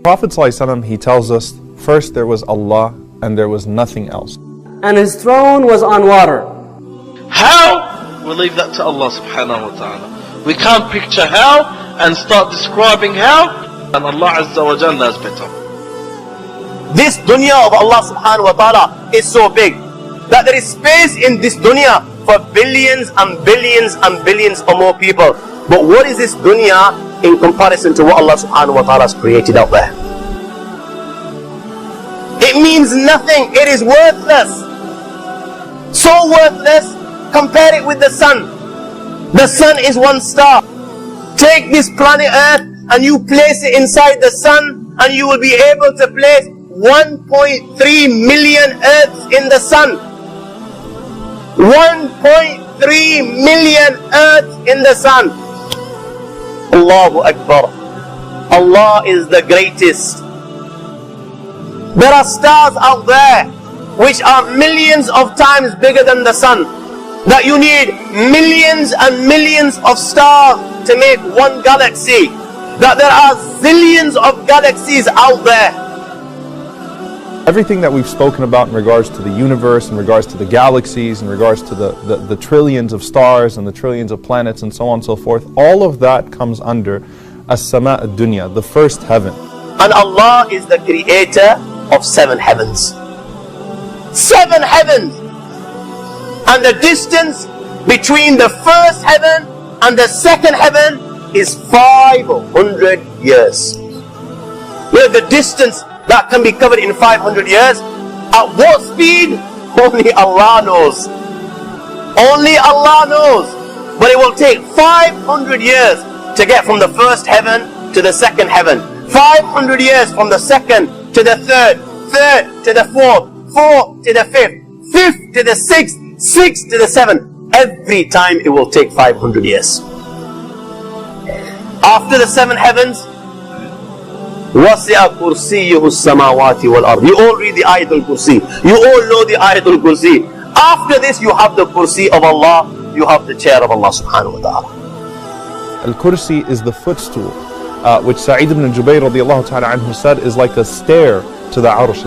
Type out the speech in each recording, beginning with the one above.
Prophet ﷺ, he tells us, first there was Allah and there was nothing else. And his throne was on water. How? We leave that to Allah subhanahu wa ta'ala. We can't picture how and start describing how, and Allah Azza wa Jal knows better. This dunya of Allah subhanahu wa ta'ala is so big that there is space in this dunya for billions and billions and billions or more people. But what is this dunya in comparison to what Allah subhanahu wa ta'ala has created out there? It means nothing. It is worthless. So worthless. Compare it with the sun. The sun is one star. Take this planet Earth and you place it inside the sun, and you will be able to place 1.3 million Earths in the sun. 1.3 million Earths in the sun. Allahu Akbar. Allah is the greatest. There are stars out there which are millions of times bigger than the sun, that you need millions and millions of stars to make one galaxy, that there are zillions of galaxies out there. Everything that we've spoken about in regards to the universe, in regards to the galaxies, in regards to the trillions of stars and the trillions of planets and so on and so forth, all of that comes under As-Sama' ad-Dunya, the first heaven. And Allah is the creator of 7 heavens. 7 heavens! And the distance between the first heaven and the second heaven is 500 years. Where the distance that can be covered in 500 years, at what speed? Only Allah knows. Only Allah knows. But it will take 500 years to get from the first heaven to the second heaven. 500 years from the second to the third, third to the fourth, fourth to the fifth, fifth to the sixth, sixth to the seventh. Every time it will take 500 years. After the 7 heavens, وَسِعَ كُرْسِيُّهُ السَّمَاوَاتِ وَالْأَرْضِ. You all read the Ayat al-Kursi. You all know the Ayat al-Kursi. After this you have the Kursi of Allah, you have the chair of Allah subhanahu wa ta'ala. Al-Kursi is the footstool, which Sa'id ibn Jubayr radiallahu ta'ala anhu said is like a stair to the Arsh.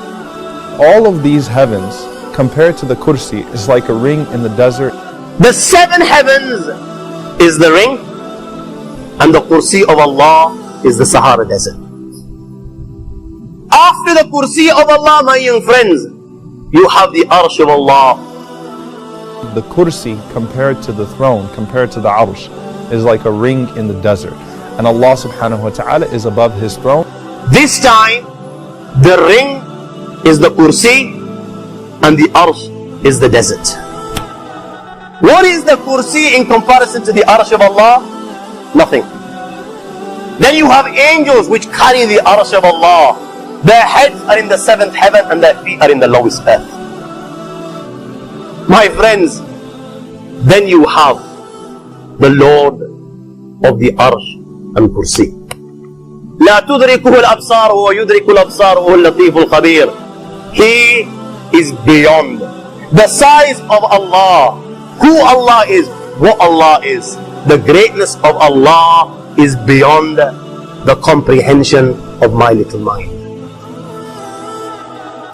All of these heavens compared to the Kursi is like a ring in the desert. The 7 heavens is the ring, and the Kursi of Allah is the Sahara desert. After the Kursi of Allah, my young friends, you have the Arsh of Allah. The Kursi compared to the throne, compared to the Arsh, is like a ring in the desert. And Allah subhanahu wa ta'ala is above His throne. This time, the ring is the Kursi and the Arsh is the desert. What is the Kursi in comparison to the Arsh of Allah? Nothing. Then you have angels which carry the Arsh of Allah. Their heads are in the 7th heaven and their feet are in the lowest earth. My friends, then you have the Lord of the Arsh and Kursi. لا تدركه الأبصار ويدرك الأبصار وهو اللطيف الخبير. He is beyond the size of Allah, who Allah is, what Allah is. The greatness of Allah is beyond the comprehension of my little mind.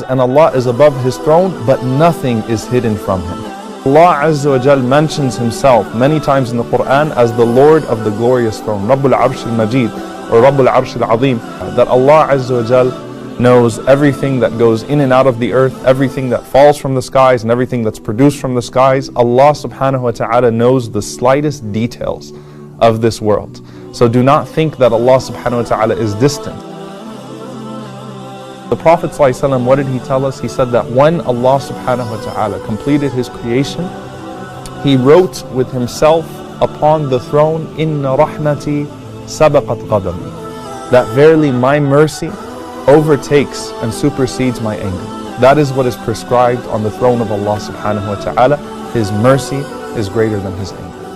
And Allah is above His throne, but nothing is hidden from Him. Allah Azza wa Jal mentions Himself many times in the Quran as the Lord of the glorious throne, Rabbul Arsh al-Majid, or Rabbul Arsh al-Azim. That Allah Azza wa Jal knows everything that goes in and out of the earth, everything that falls from the skies and everything that's produced from the skies. Allah subhanahu wa ta'ala knows the slightest details of this world. So do not think that Allah subhanahu wa ta'ala is distant. The Prophet ﷺ, what did he tell us? He said that when Allah subhanahu wa ta'ala completed His creation, He wrote with Himself upon the throne, Inna rahmati sabaqat qadami, that verily my mercy overtakes and supersedes my anger. That is what is prescribed on the throne of Allah subhanahu wa ta'ala. His mercy is greater than His anger.